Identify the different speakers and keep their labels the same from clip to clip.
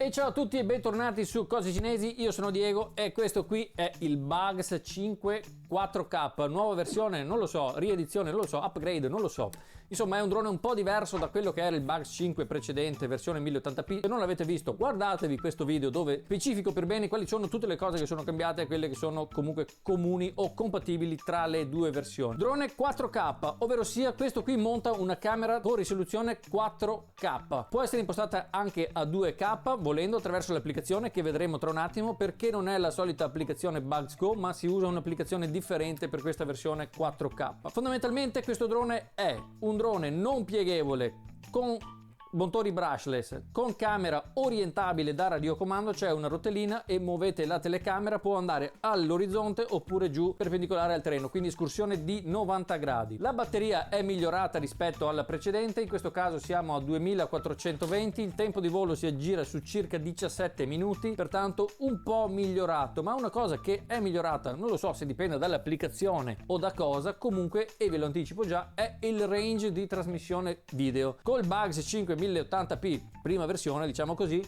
Speaker 1: E ciao a tutti e bentornati su Cose Cinesi, io sono Diego e questo qui è il Bugs 5 4K, nuova versione, non lo so, riedizione, non lo so, upgrade, non lo so. Insomma è un drone un po' diverso da quello che era il Bugs 5 precedente, versione 1080p. Se non l'avete visto, guardatevi questo video dove specifico per bene quali sono tutte le cose che sono cambiate e quelle che sono comunque comuni o compatibili tra le due versioni. Drone 4K, ovvero sia questo qui monta una camera con risoluzione 4K. Può essere impostata anche a 2K, volendo, attraverso l'applicazione che vedremo tra un attimo, perché non è la solita applicazione Bugs Go, ma si usa un'applicazione differente per questa versione 4K. Fondamentalmente questo drone è un drone non pieghevole con motori brushless, con camera orientabile da radiocomando, c'è una rotellina e muovete la telecamera, può andare all'orizzonte oppure giù perpendicolare al terreno, quindi escursione di 90 gradi. La batteria è migliorata rispetto alla precedente, in questo caso siamo a 2420, il tempo di volo si aggira su circa 17 minuti, pertanto un po' migliorato, ma una cosa che è migliorata, non lo so se dipende dall'applicazione o da cosa, comunque, e ve lo anticipo già, è il range di trasmissione video. Col Bugs 5 1080p prima versione, diciamo così,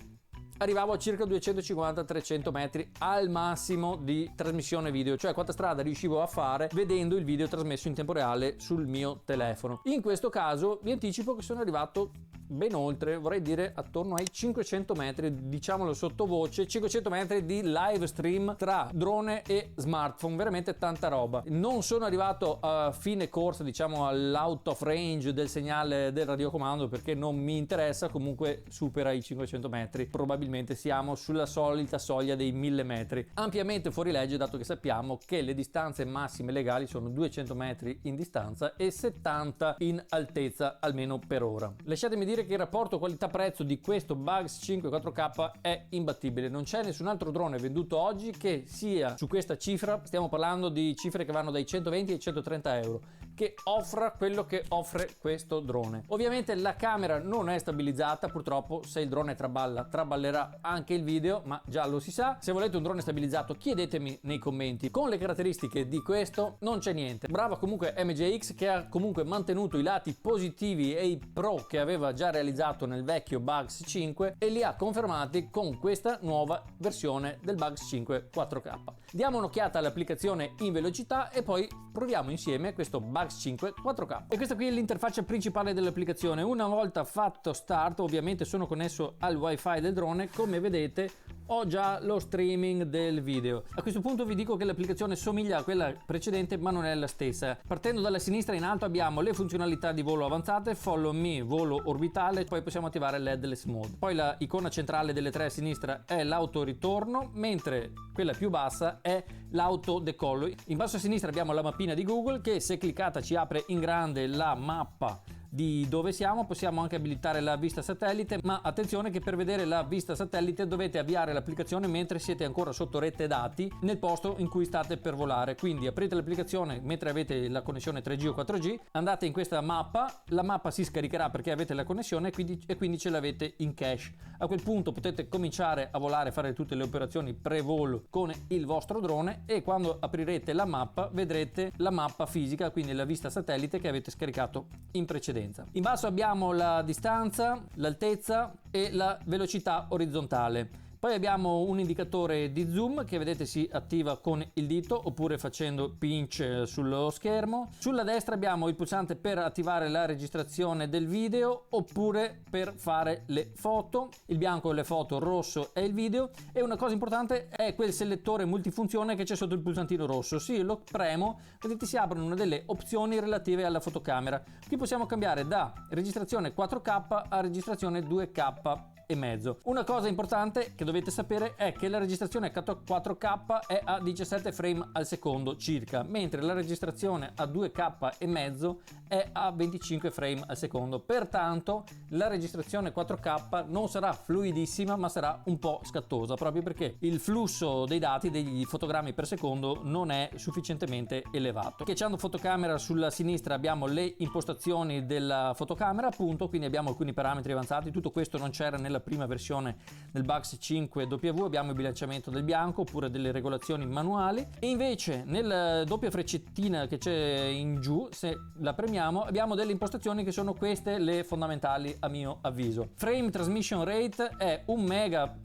Speaker 1: arrivavo a circa 250-300 metri al massimo di trasmissione video, cioè quanta strada riuscivo a fare vedendo il video trasmesso in tempo reale sul mio telefono. In questo caso vi anticipo che sono arrivato ben oltre, vorrei dire attorno ai 500 metri, diciamolo sottovoce, 500 metri di live stream tra drone e smartphone, veramente tanta roba. Non sono arrivato a fine corsa, diciamo all'out of range del segnale del radiocomando perché non mi interessa, comunque supera i 500 metri, probabilmente siamo sulla solita soglia dei 1000 metri, ampiamente fuori legge dato che sappiamo che le distanze massime legali sono 200 metri in distanza e 70 in altezza, almeno per ora. Lasciatemi dire che il rapporto qualità-prezzo di questo Bugs 5 4K è imbattibile, non c'è nessun altro drone venduto oggi che sia su questa cifra, stiamo parlando di cifre che vanno dai 120 ai 130 euro, che offra quello che offre questo drone. Ovviamente la camera non è stabilizzata, purtroppo se il drone traballa, traballerà anche il video, ma già lo si sa. Se volete un drone stabilizzato chiedetemi nei commenti. Con le caratteristiche di questo non c'è niente. Brava comunque MJX che ha comunque mantenuto i lati positivi e i pro che aveva già realizzato nel vecchio Bugs 5 e li ha confermati con questa nuova versione del Bugs 5 4K. Diamo un'occhiata all'applicazione in velocità e poi proviamo insieme questo Bugs 5 4K. E questa qui è l'interfaccia principale dell'applicazione. Una volta fatto start, ovviamente sono connesso al wifi del drone, come vedete ho già lo streaming del video. A questo punto vi dico che l'applicazione somiglia a quella precedente ma non è la stessa. Partendo dalla sinistra in alto abbiamo le funzionalità di volo avanzate, follow me, volo orbitale, poi possiamo attivare l'headless mode. Poi la icona centrale delle tre a sinistra è l'autoritorno, mentre quella più bassa è l'autodecollo. In basso a sinistra abbiamo la mappina di Google che, se cliccata, ci apre in grande la mappa di dove siamo. Possiamo anche abilitare la vista satellite, ma attenzione che per vedere la vista satellite dovete avviare l'applicazione mentre siete ancora sotto rete dati nel posto in cui state per volare. Quindi aprite l'applicazione mentre avete la connessione 3G o 4G, andate in questa mappa, la mappa si scaricherà perché avete la connessione e quindi ce l'avete in cache. A quel punto potete cominciare a volare, fare tutte le operazioni pre-volo con il vostro drone e quando aprirete la mappa vedrete la mappa fisica, quindi la vista satellite che avete scaricato in precedenza. In basso abbiamo la distanza, l'altezza e la velocità orizzontale. Poi abbiamo un indicatore di zoom che vedete si attiva con il dito oppure facendo pinch sullo schermo. Sulla destra abbiamo il pulsante per attivare la registrazione del video oppure per fare le foto. Il bianco è le foto, rosso è il video, e una cosa importante è quel selettore multifunzione che c'è sotto il pulsantino rosso. Se io lo premo, vedete si aprono una delle opzioni relative alla fotocamera. Qui possiamo cambiare da registrazione 4K a registrazione 2K e mezzo. Una cosa importante che dovete sapere è che la registrazione 4K è a 17 frame al secondo circa, mentre la registrazione a 2K e mezzo è a 25 frame al secondo. Pertanto la registrazione 4K non sarà fluidissima ma sarà un po' scattosa, proprio perché il flusso dei dati, degli fotogrammi per secondo, non è sufficientemente elevato. Schiacciando fotocamera sulla sinistra abbiamo le impostazioni della fotocamera, appunto, quindi abbiamo alcuni parametri avanzati. Tutto questo non c'era nella nella prima versione del Bugs 5W abbiamo il bilanciamento del bianco oppure delle regolazioni manuali, e invece nella doppia freccettina che c'è in giù, se la premiamo, abbiamo delle impostazioni che sono queste le fondamentali a mio avviso. Frame transmission rate è 1 mega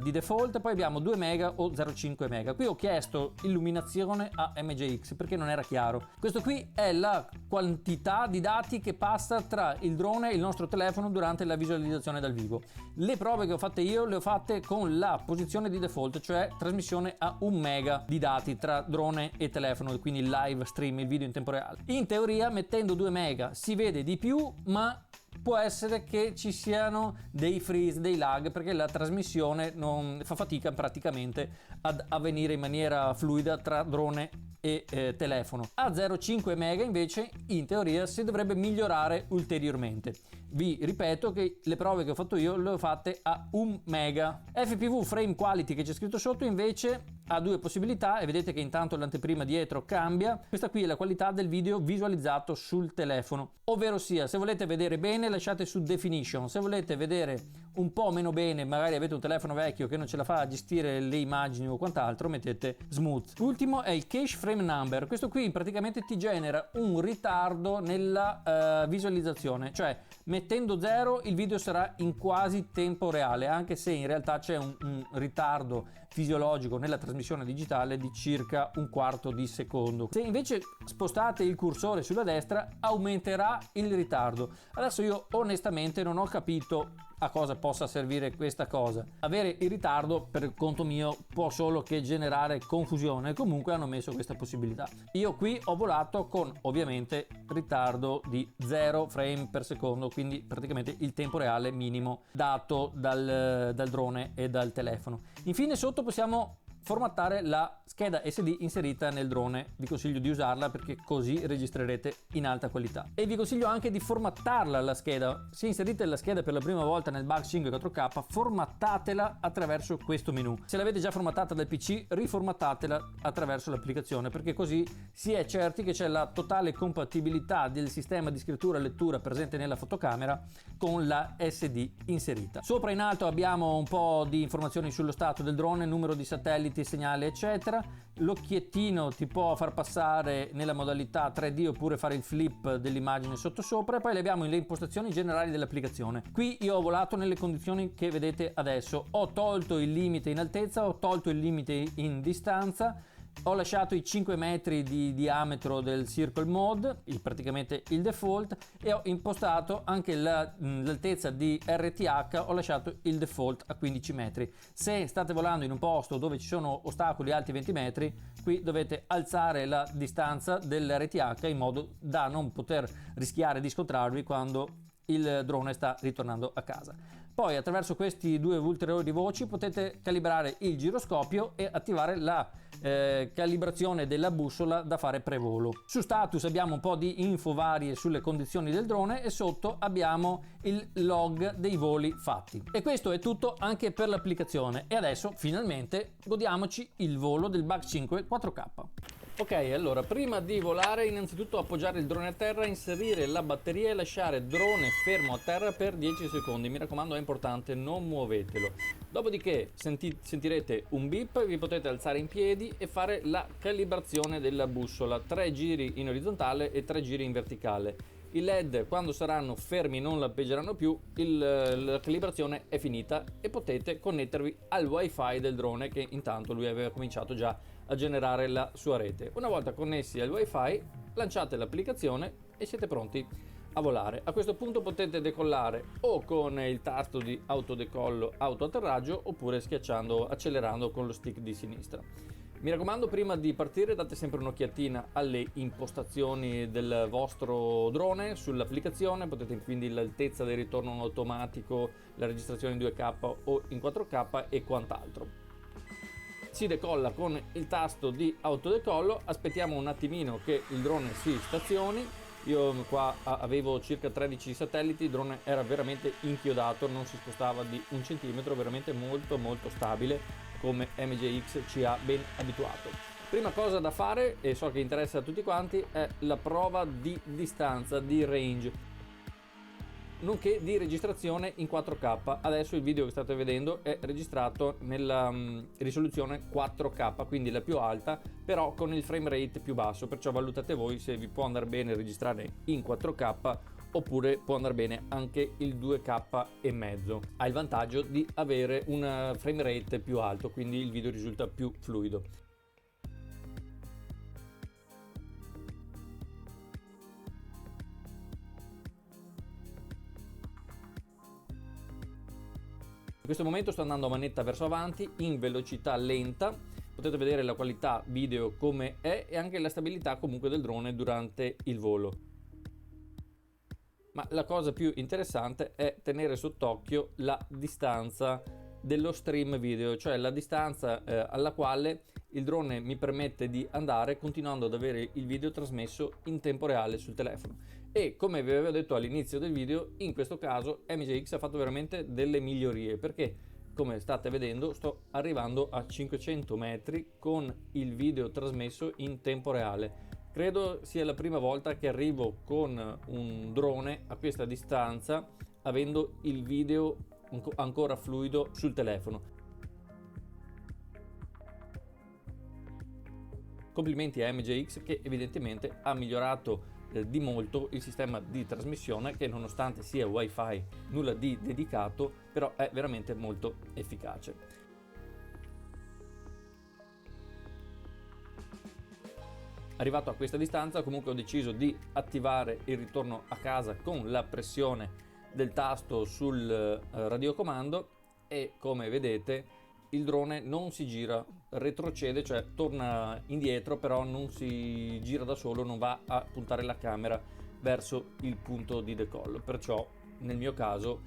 Speaker 1: di default, poi abbiamo 2 mega o 0,5 mega. Qui ho chiesto illuminazione a MJX perché non era chiaro. Questo qui è la quantità di dati che passa tra il drone e il nostro telefono durante la visualizzazione dal vivo. Le prove che ho fatte io le ho fatte con la posizione di default, cioè trasmissione a 1 mega di dati tra drone e telefono, quindi il live stream, il video in tempo reale. In teoria mettendo 2 mega si vede di più, ma può essere che ci siano dei freeze, dei lag, perché la trasmissione non fa fatica praticamente ad avvenire in maniera fluida tra drone e telefono. A 0,5 mega invece in teoria si dovrebbe migliorare ulteriormente. Vi ripeto che le prove che ho fatto io le ho fatte a 1 mega. FPV frame quality che c'è scritto sotto invece ha due possibilità, e vedete che intanto l'anteprima dietro cambia. Questa qui è la qualità del video visualizzato sul telefono, ovvero sia, se volete vedere bene lasciate su definition, se volete vedere un po' meno bene, magari avete un telefono vecchio che non ce la fa a gestire le immagini o quant'altro, mettete smooth. L'ultimo è il cache frame number. Questo qui praticamente ti genera un ritardo nella visualizzazione, cioè mettendo 0 il video sarà in quasi tempo reale, anche se in realtà c'è un ritardo fisiologico nella trasmissione digitale di circa un quarto di secondo. Se invece spostate il cursore sulla destra aumenterà il ritardo. Adesso io onestamente non ho capito a cosa possa servire questa cosa. Avere il ritardo per conto mio può solo che generare confusione, comunque hanno messo questa possibilità. Io qui ho volato con ovviamente ritardo di 0 frame per secondo, quindi praticamente il tempo reale minimo dato dal drone e dal telefono. Infine sotto possiamo formattare la scheda SD inserita nel drone. Vi consiglio di usarla perché così registrerete in alta qualità, e vi consiglio anche di formattarla la scheda. Se inserite la scheda per la prima volta nel Bugs 5 4K, formattatela attraverso questo menu. Se l'avete già formattata dal PC, riformattatela attraverso l'applicazione, perché così si è certi che c'è la totale compatibilità del sistema di scrittura e lettura presente nella fotocamera con la SD inserita. Sopra in alto abbiamo un po' di informazioni sullo stato del drone, numero di satelliti, segnali eccetera. L'occhiettino ti può far passare nella modalità 3D oppure fare il flip dell'immagine sottosopra, e poi le abbiamo le impostazioni generali dell'applicazione. Qui io ho volato nelle condizioni che vedete adesso, ho tolto il limite in altezza, ho tolto il limite in distanza, ho lasciato i 5 metri di diametro del circle mode, praticamente il default, e ho impostato anche l'altezza di RTH, ho lasciato il default a 15 metri. Se state volando in un posto dove ci sono ostacoli alti 20 metri, qui dovete alzare la distanza dell'RTH in modo da non poter rischiare di scontrarvi quando il drone sta ritornando a casa. Poi attraverso questi due ulteriori voci potete calibrare il giroscopio e attivare la calibrazione della bussola da fare prevolo. Su status abbiamo un po' di info varie sulle condizioni del drone, e sotto abbiamo il log dei voli fatti. E questo è tutto anche per l'applicazione, e adesso finalmente godiamoci il volo del Bugs 5 4K. Ok, allora prima di volare innanzitutto appoggiare il drone a terra, inserire la batteria e lasciare drone fermo a terra per 10 secondi. Mi raccomando, è importante, non muovetelo. Dopodiché sentirete un beep, vi potete alzare in piedi e fare la calibrazione della bussola, 3 giri in orizzontale e 3 giri in verticale. I LED quando saranno fermi non lampeggeranno più, la calibrazione è finita e potete connettervi al wifi del drone, che intanto lui aveva cominciato già a generare la sua rete. Una volta connessi al wifi lanciate l'applicazione e siete pronti a volare. A questo punto potete decollare o con il tasto di autodecollo autoatterraggio oppure accelerando con lo stick di sinistra. Mi raccomando, prima di partire date sempre un'occhiatina alle impostazioni del vostro drone sull'applicazione. Potete quindi l'altezza del ritorno in automatico, la registrazione in 2K o in 4K e quant'altro. Si decolla con il tasto di autodecollo, aspettiamo un attimino che il drone si stazioni. Io qua avevo circa 13 satelliti, il drone era veramente inchiodato, non si spostava di un centimetro, veramente molto stabile, come MJX ci ha ben abituato. Prima cosa da fare, e so che interessa a tutti quanti, è la prova di distanza, di range. nonché di registrazione in 4K. Adesso il video che state vedendo è registrato nella risoluzione 4K, quindi la più alta, però con il frame rate più basso, perciò valutate voi se vi può andare bene registrare in 4K oppure può andare bene anche il 2K e mezzo. Ha il vantaggio di avere un frame rate più alto, quindi il video risulta più fluido. In questo momento sto andando a manetta verso avanti in velocità lenta, potete vedere la qualità video come è e anche la stabilità comunque del drone durante il volo. Ma la cosa più interessante è tenere sott'occhio la distanza dello stream video, cioè la distanza alla quale il drone mi permette di andare continuando ad avere il video trasmesso in tempo reale sul telefono. E come vi avevo detto all'inizio del video, in questo caso MJX ha fatto veramente delle migliorie, perché come state vedendo sto arrivando a 500 metri con il video trasmesso in tempo reale. Credo sia la prima volta che arrivo con un drone a questa distanza avendo il video ancora fluido sul telefono. Complimenti a MJX che evidentemente ha migliorato di molto il sistema di trasmissione, che nonostante sia wifi nulla di dedicato, però è veramente molto efficace. Arrivato a questa distanza comunque ho deciso di attivare il ritorno a casa con la pressione del tasto sul radiocomando e come vedete il drone non si gira, retrocede, cioè torna indietro, però non si gira da solo, non va a puntare la camera verso il punto di decollo, perciò nel mio caso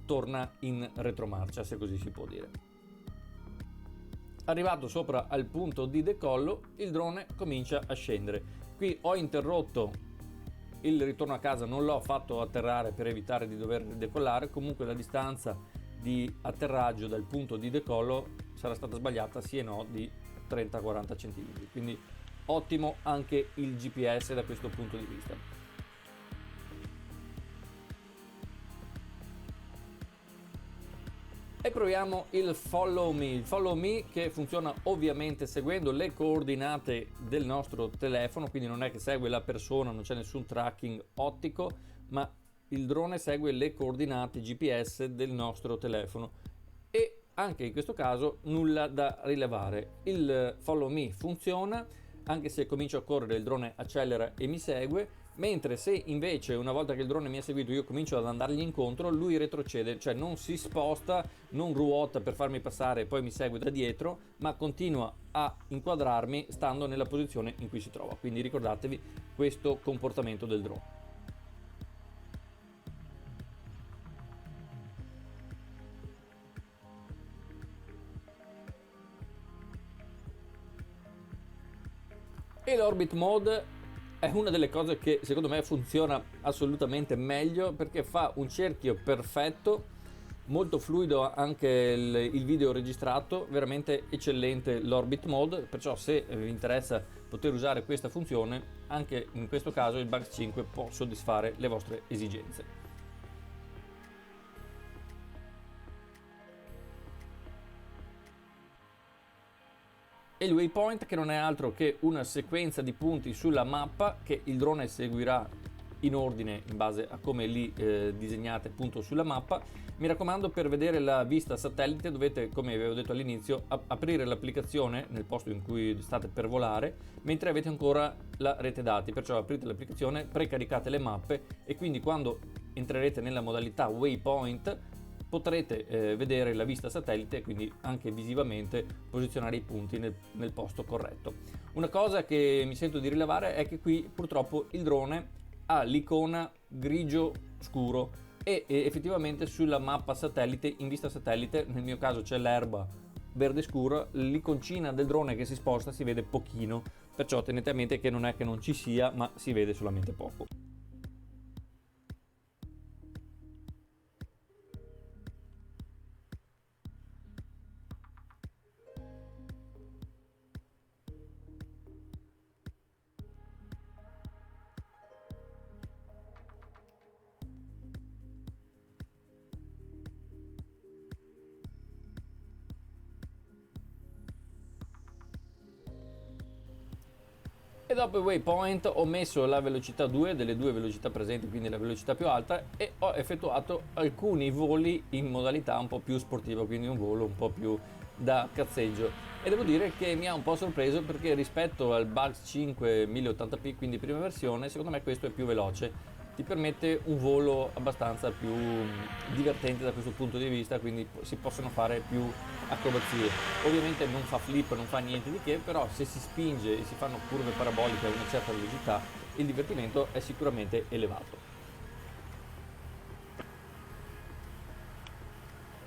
Speaker 1: torna in retromarcia, se così si può dire. Arrivato sopra al punto di decollo, il drone comincia a scendere. Qui ho interrotto il ritorno a casa, non l'ho fatto atterrare per evitare di dover decollare, comunque la distanza di atterraggio dal punto di decollo sarà stata sbagliata sì e no di 30-40 cm, quindi ottimo anche il GPS da questo punto di vista. E proviamo il Follow Me che funziona ovviamente seguendo le coordinate del nostro telefono, quindi non è che segue la persona, non c'è nessun tracking ottico, ma il drone segue le coordinate GPS del nostro telefono e anche in questo caso nulla da rilevare. Il Follow Me funziona, anche se comincio a correre il drone accelera e mi segue, mentre se invece una volta che il drone mi ha seguito io comincio ad andargli incontro, lui retrocede, cioè non si sposta, non ruota per farmi passare e poi mi segue da dietro, ma continua a inquadrarmi stando nella posizione in cui si trova. Quindi ricordatevi questo comportamento del drone. E l'Orbit Mode è una delle cose che secondo me funziona assolutamente meglio, perché fa un cerchio perfetto, molto fluido anche il video registrato, veramente eccellente l'Orbit Mode, perciò se vi interessa poter usare questa funzione, anche in questo caso il Bugs 5 può soddisfare le vostre esigenze. E il waypoint, che non è altro che una sequenza di punti sulla mappa che il drone seguirà in ordine in base a come li disegnate appunto sulla mappa. Mi raccomando, per vedere la vista satellite dovete, come avevo detto all'inizio, aprire l'applicazione nel posto in cui state per volare mentre avete ancora la rete dati, perciò aprite l'applicazione, precaricate le mappe e quindi quando entrerete nella modalità waypoint potrete vedere la vista satellite e quindi anche visivamente posizionare i punti nel posto corretto. Una cosa che mi sento di rilevare è che qui purtroppo il drone ha l'icona grigio scuro e effettivamente sulla mappa satellite, in vista satellite, nel mio caso c'è l'erba verde scuro, l'iconcina del drone che si sposta si vede pochino, perciò tenete a mente che non è che non ci sia, ma si vede solamente poco. E dopo il waypoint ho messo la velocità 2 delle due velocità presenti, quindi la velocità più alta, e ho effettuato alcuni voli in modalità un po' più sportiva, quindi un volo un po' più da cazzeggio. E devo dire che mi ha un po' sorpreso, perché rispetto al Bugs 5 1080p, quindi prima versione, secondo me questo è più veloce. Ti permette un volo abbastanza più divertente da questo punto di vista, quindi si possono fare più acrobazie. Ovviamente non fa flip, non fa niente di che, però se si spinge e si fanno curve paraboliche a una certa velocità, il divertimento è sicuramente elevato.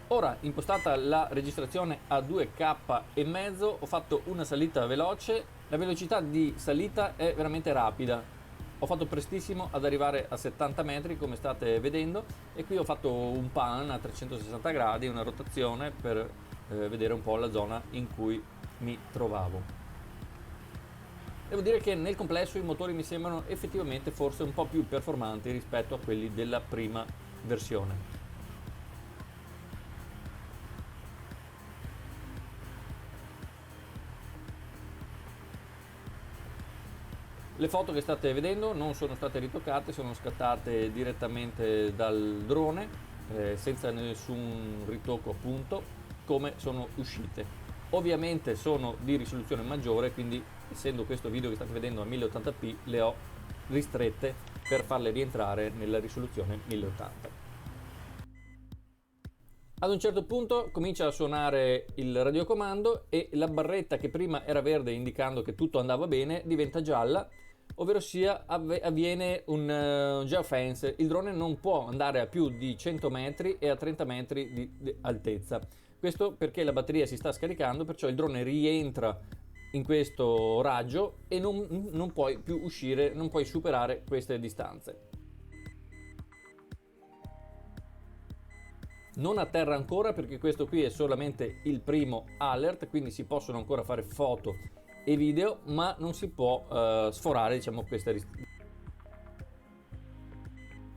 Speaker 1: Ora, impostata la registrazione a 2K e mezzo, ho fatto una salita veloce. La velocità di salita è veramente rapida. Ho fatto prestissimo ad arrivare a 70 metri, come state vedendo, e qui ho fatto un pan a 360 gradi, una rotazione per vedere un po' la zona in cui mi trovavo. Devo dire che nel complesso i motori mi sembrano effettivamente forse un po' più performanti rispetto a quelli della prima versione. Le foto che state vedendo non sono state ritoccate, sono scattate direttamente dal drone, senza nessun ritocco, appunto, come sono uscite. Ovviamente sono di risoluzione maggiore, quindi essendo questo video che state vedendo a 1080p, le ho ristrette per farle rientrare nella risoluzione 1080. Ad un certo punto comincia a suonare il radiocomando e la barretta che prima era verde indicando che tutto andava bene diventa gialla, ovvero sia avviene un geofence. Il drone non può andare a più di 100 metri e a 30 metri di altezza. Questo perché la batteria si sta scaricando, perciò il drone rientra in questo raggio e non puoi più uscire, non puoi superare queste distanze. Non atterra ancora perché questo qui è solamente il primo alert, quindi si possono ancora fare foto e video, ma non si può sforare, diciamo, questa restrizione.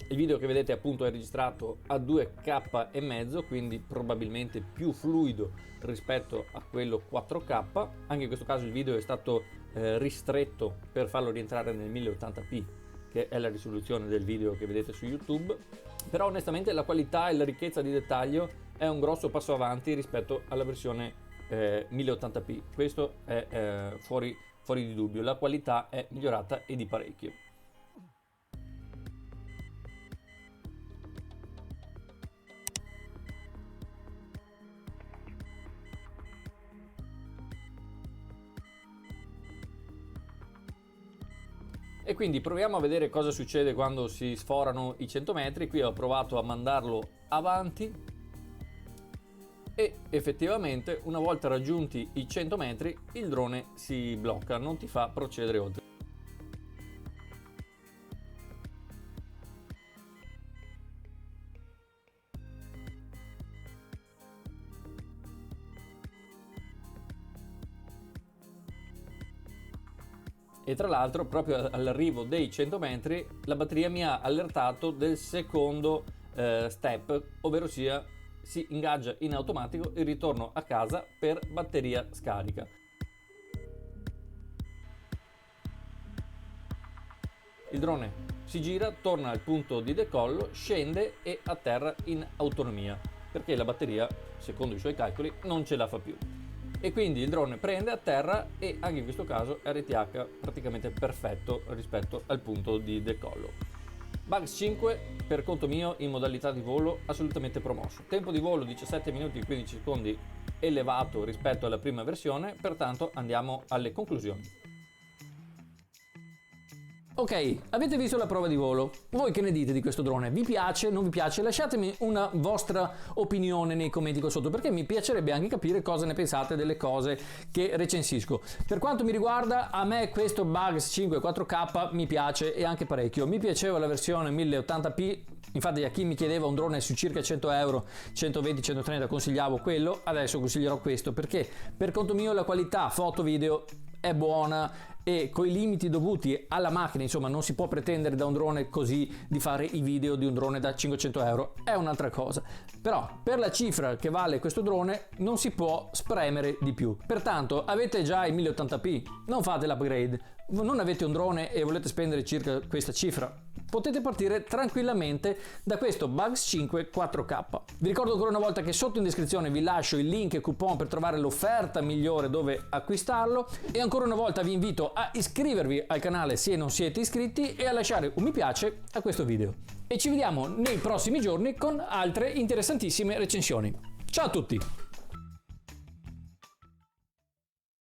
Speaker 1: Il video che vedete appunto è registrato a 2K e mezzo, quindi probabilmente più fluido rispetto a quello 4K. Anche in questo caso il video è stato ristretto per farlo rientrare nel 1080p, che è la risoluzione del video che vedete su YouTube. Però onestamente la qualità e la ricchezza di dettaglio è un grosso passo avanti rispetto alla versione 1080p. Questo è fuori di dubbio, la qualità è migliorata e di parecchio. E quindi proviamo a vedere cosa succede quando si sforano i 100 metri. Qui ho provato a mandarlo avanti e effettivamente una volta raggiunti i 100 metri il drone si blocca, non ti fa procedere oltre. E tra l'altro proprio all'arrivo dei 100 metri la batteria mi ha allertato del secondo step, ovvero sia si ingaggia in automatico il ritorno a casa per batteria scarica. Il drone si gira, torna al punto di decollo, scende e atterra in autonomia, perché la batteria, secondo i suoi calcoli, non ce la fa più. E quindi il drone prende, atterra e anche in questo caso RTH praticamente perfetto rispetto al punto di decollo. Bugs 5 per conto mio in modalità di volo assolutamente promosso. Tempo di volo 17 minuti e 15 secondi elevato rispetto alla prima versione, pertanto andiamo alle conclusioni. Ok, avete visto la prova di volo? Voi che ne dite di questo drone? Vi piace? Non vi piace? Lasciatemi una vostra opinione nei commenti qua sotto, perché mi piacerebbe anche capire cosa ne pensate delle cose che recensisco. Per quanto mi riguarda, a me questo Bugs 5 4K mi piace e anche parecchio. Mi piaceva la versione 1080p, infatti a chi mi chiedeva un drone su circa 100 euro, 120-130 consigliavo quello, adesso consiglierò questo perché per conto mio la qualità foto-video è buona e coi limiti dovuti alla macchina, insomma, non si può pretendere da un drone così di fare i video di un drone da 500 euro, è un'altra cosa. Però per la cifra che vale questo drone non si può spremere di più. Pertanto avete già il 1080p, non fate l'upgrade, non avete un drone e volete spendere circa questa cifra, potete partire tranquillamente da questo Bugs 5 4K. Vi ricordo ancora una volta che sotto in descrizione vi lascio il link e coupon per trovare l'offerta migliore dove acquistarlo, e ancora una volta vi invito a iscrivervi al canale se non siete iscritti e a lasciare un mi piace a questo video. E ci vediamo nei prossimi giorni con altre interessantissime recensioni. Ciao a tutti!